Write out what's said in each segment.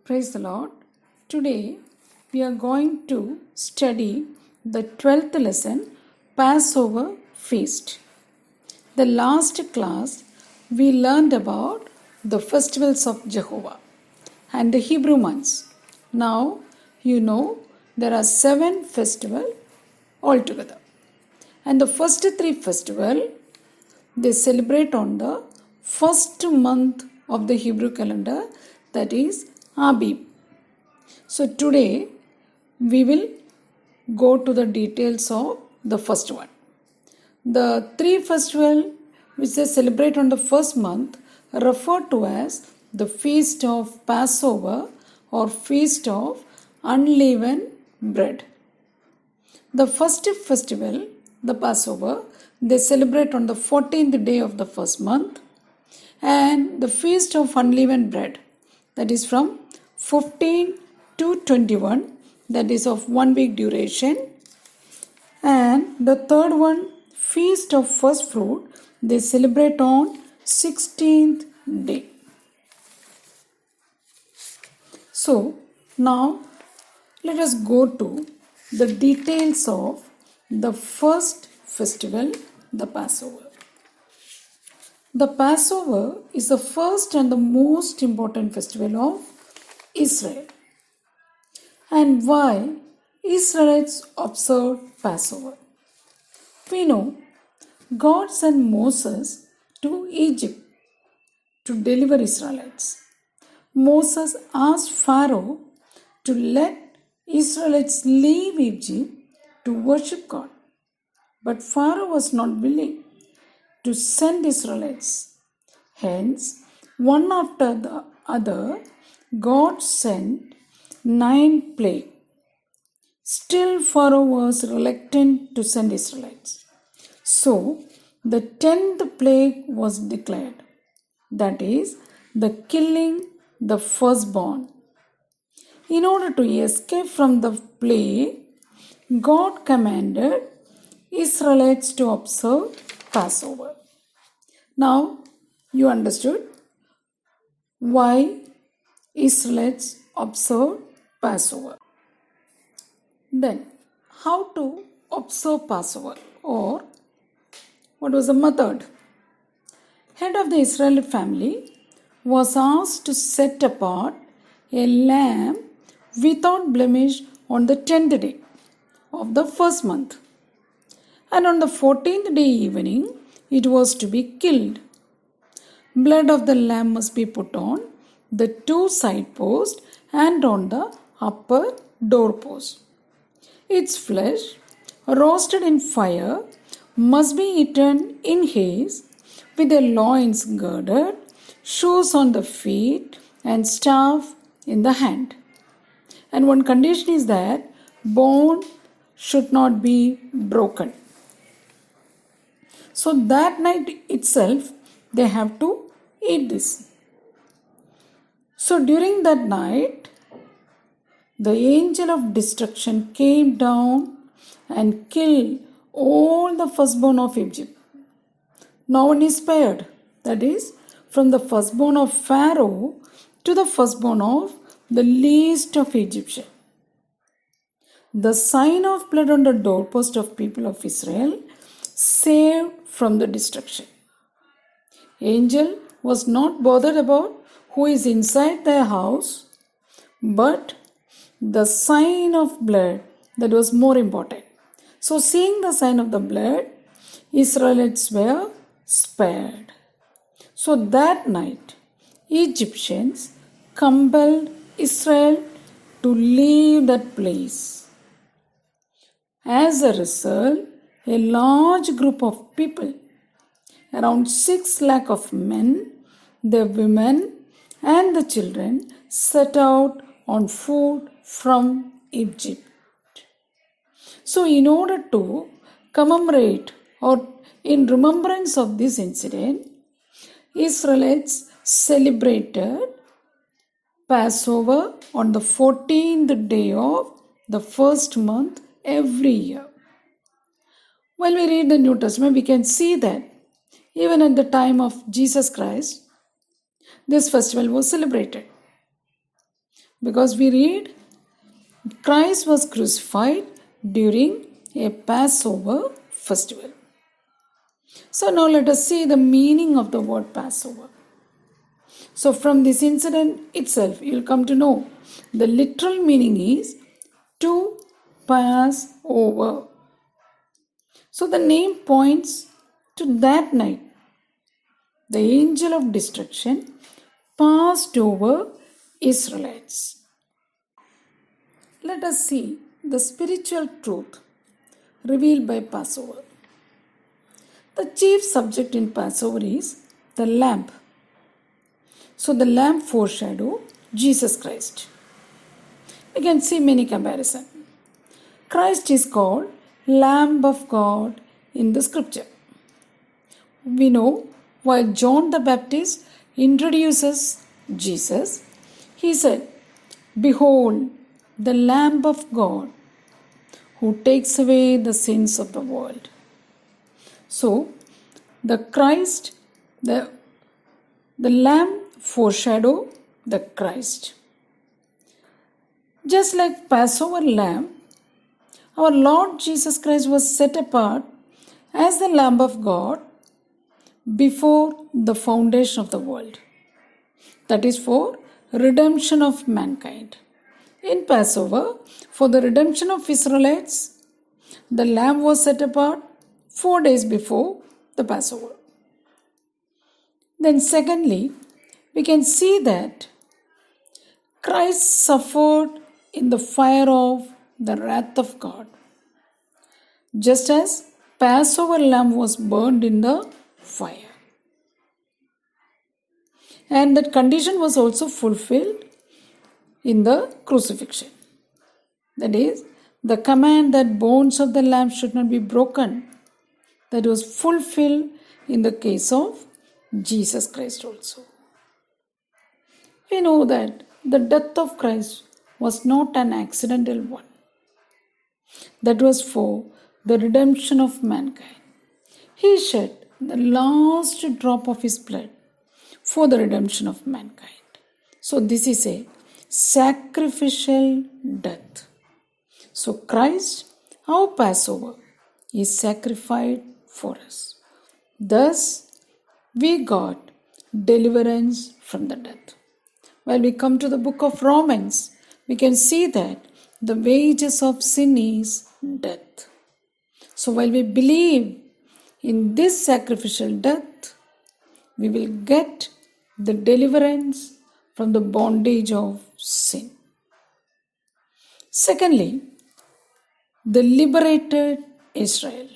Praise the Lord. Today we are going to study the 12th lesson, Passover Feast. The last class we learned about the festivals of Jehovah and the Hebrew months. Now you know there are 7 festivals altogether. And the first 3 festivals they celebrate on the first month of the Hebrew calendar, that is Abib. So today we will go to the details of the first one. The 3 festivals which they celebrate on the first month referred to as the Feast of Passover or Feast of Unleavened Bread. The first festival, the Passover, they celebrate on the 14th day of the first month, and the Feast of Unleavened Bread, that is from 15 to 21, that is of 1 week duration. And the third one, Feast of First Fruit, they celebrate on 16th day. So now let us go to the details of the first festival, the Passover. The Passover is the first and the most important festival of Israel. And why Israelites observe Passover? We know God sent Moses to Egypt to deliver Israelites. Moses asked Pharaoh to let Israelites leave Egypt to worship God. But Pharaoh was not willing to send Israelites. Hence, one after the other, God sent 9 plagues. Still, Pharaoh was reluctant to send Israelites. So, the 10th plague was declared, that is, the killing the firstborn. In order to escape from the plague, God commanded Israelites to observe Passover. Now, you understood why Israelites observed Passover. Then, how to observe Passover, or what was the method? Head of the Israeli family was asked to set apart a lamb without blemish on the 10th day of the first month. And on the 14th day evening, it was to be killed. Blood of the lamb must be put on the 2 side posts and on the upper doorpost. Its flesh, roasted in fire, must be eaten in haste, with the loins girded, shoes on the feet, and staff in the hand. And one condition is that bone should not be broken. So that night itself, they have to eat this. So during that night, the angel of destruction came down and killed all the firstborn of Egypt. No one is spared. That is, from the firstborn of Pharaoh to the firstborn of the least of Egyptians. The sign of blood on the doorpost of people of Israel saved from the destruction. Angel was not bothered about who is inside their house, but the sign of blood, that was more important. So seeing the sign of the blood, Israelites were spared. So that night, Egyptians compelled Israel to leave that place. As a result, a large group of people, around 6 lakh of men, the women and the children, set out on foot from Egypt. So in order to commemorate or in remembrance of this incident, Israelites celebrated Passover on the 14th day of the first month every year. When we read the New Testament, we can see that even at the time of Jesus Christ, this festival was celebrated. Because we read Christ was crucified during a Passover festival. So now let us see the meaning of the word Passover. So from this incident itself, you'll come to know the literal meaning is to pass over. So the name points to that night. The angel of destruction passed over Israelites. Let us see the spiritual truth revealed by Passover. The chief subject in Passover is the lamb. So the lamb foreshadow Jesus Christ. We can see many comparisons. Christ is called Lamb of God in the scripture. We know while John the Baptist introduces Jesus, he said, "Behold, the Lamb of God who takes away the sins of the world." So, the Christ, the Lamb foreshadow the Christ. Just like Passover lamb, our Lord Jesus Christ was set apart as the Lamb of God before the foundation of the world. That is for redemption of mankind. In Passover, for the redemption of Israelites, the lamb was set apart 4 days before the Passover. Then secondly, we can see that Christ suffered in the fire of the wrath of God. Just as Passover lamb was burned in the fire. And that condition was also fulfilled in the crucifixion. That is, the command that bones of the lamb should not be broken, that was fulfilled in the case of Jesus Christ also. We know that the death of Christ was not an accidental one. That was for the redemption of mankind. He shed the last drop of his blood for the redemption of mankind. So this is a sacrificial death. So Christ, our Passover, is sacrificed for us. Thus, we got deliverance from the death. When we come to the book of Romans, we can see that the wages of sin is death. So while we believe in this sacrificial death, we will get the deliverance from the bondage of sin. Secondly, the liberated Israel.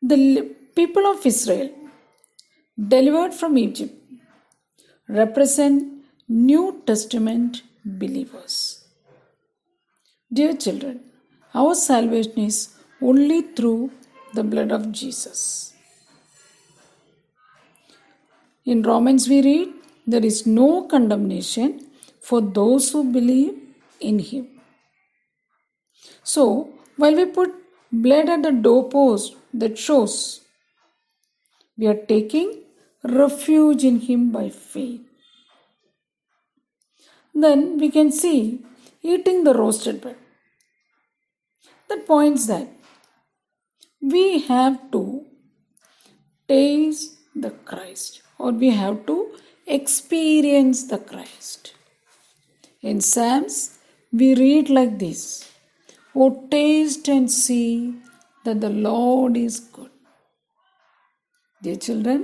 The people of Israel delivered from Egypt represent New Testament believers. Dear children, our salvation is only through the blood of Jesus. In Romans we read, there is no condemnation for those who believe in Him. So, while we put blood at the doorpost, that shows we are taking refuge in Him by faith. Then we can see eating the roasted bread. That points that we have to taste the Christ, or we have to experience the Christ. In Psalms, we read like this: "Oh, taste and see that the Lord is good." Dear children,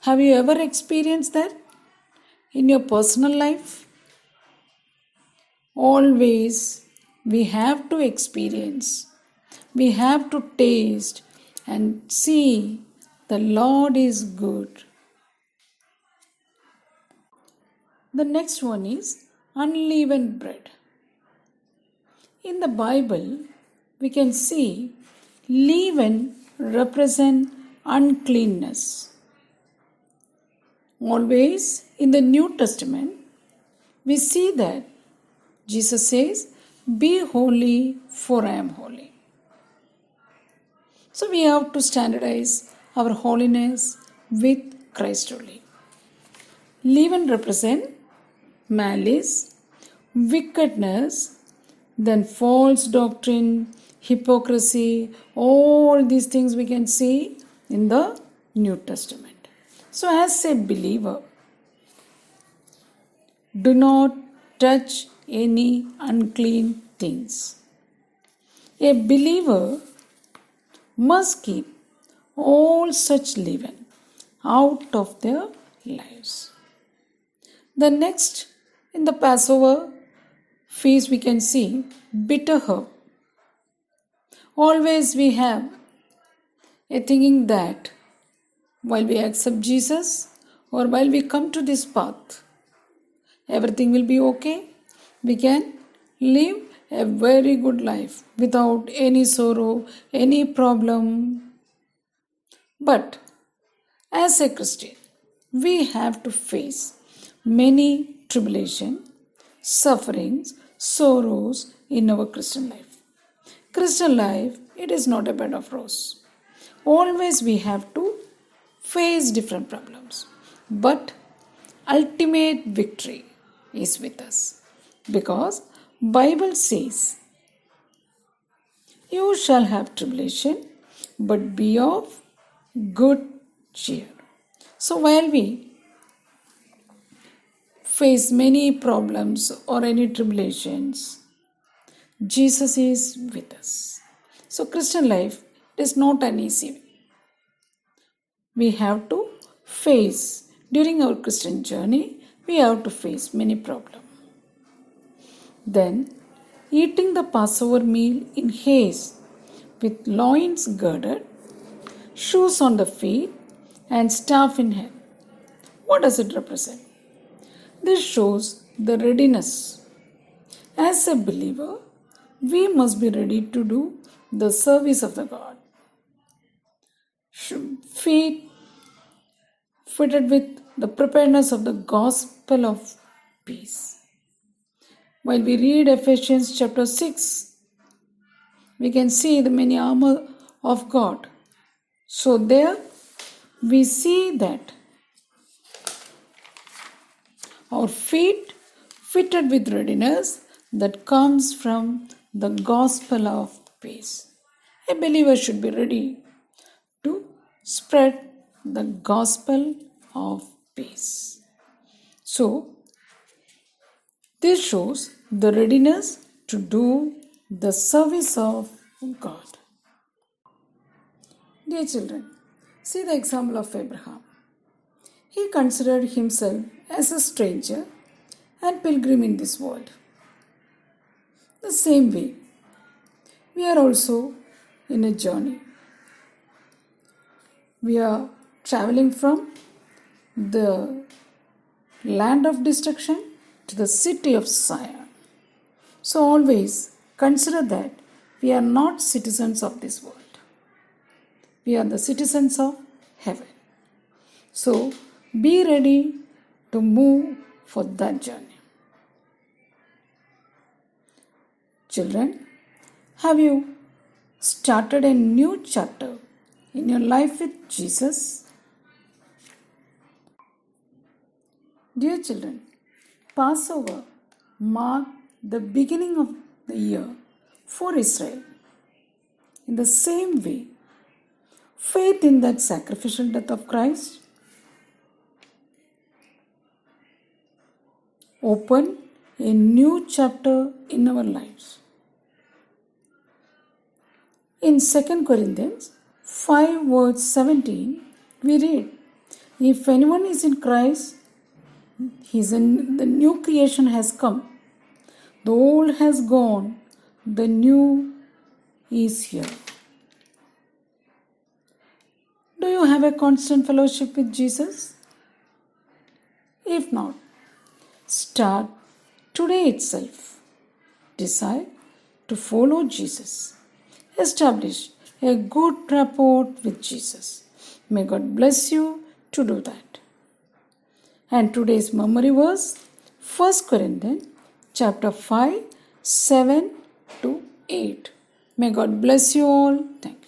have you ever experienced that in your personal life? Always we have to experience, we have to taste and see the Lord is good. The next one is unleavened bread. In the Bible, we can see leaven represent uncleanness. Always in the New Testament, we see that Jesus says, "Be holy, for I am holy." So we have to standardize our holiness with Christ only. Leaven represent malice, wickedness, then false doctrine, hypocrisy, all these things we can see in the New Testament. So, as a believer, do not touch any unclean things. A believer must keep all such leaven out of their lives. The next in the Passover feast we can see bitter herb. Always we have a thinking that while we accept Jesus or while we come to this path, everything will be okay. We can live a very good life without any sorrow, any problem. But as a Christian, we have to face many tribulation, sufferings, sorrows in our Christian life. Christian life, it is not a bed of roses. Always we have to face different problems. But ultimate victory is with us. Because Bible says, you shall have tribulation, but be of good cheer. So while we face many problems or any tribulations, Jesus is with us. So Christian life is not an easy way. We have to face, during our Christian journey, we have to face many problems. Then, eating the Passover meal in haste with loins girded, shoes on the feet, and staff in hand. What does it represent? This shows the readiness. As a believer, we must be ready to do the service of the God. Feet fitted with the preparedness of the gospel of peace. While we read Ephesians chapter 6, we can see the many armor of God. So there we see that our feet fitted with readiness that comes from the gospel of peace. A believer should be ready to spread the gospel of peace. So, this shows the readiness to do the service of God. Dear children, see the example of Abraham. He considered himself as a stranger and pilgrim in this world. The same way, we are also in a journey. We are traveling from the land of destruction to the city of Zion. So always consider that we are not citizens of this world. We are the citizens of heaven. So be ready to move for that journey. Children, have you started a new chapter in your life with Jesus? Dear children, Passover marked the beginning of the year for Israel. In the same way, faith in that sacrificial death of Christ opened a new chapter in our lives. In 2 Corinthians 5 verse 17, we read, if anyone is in Christ, the new creation has come. The old has gone, the new is here. Do you have a constant fellowship with Jesus? If not, start today itself. Decide to follow Jesus. Establish a good rapport with Jesus. May God bless you to do that. And today's memory verse, 1 Corinthians chapter 5, 7 to 8. May God bless you all. Thank you.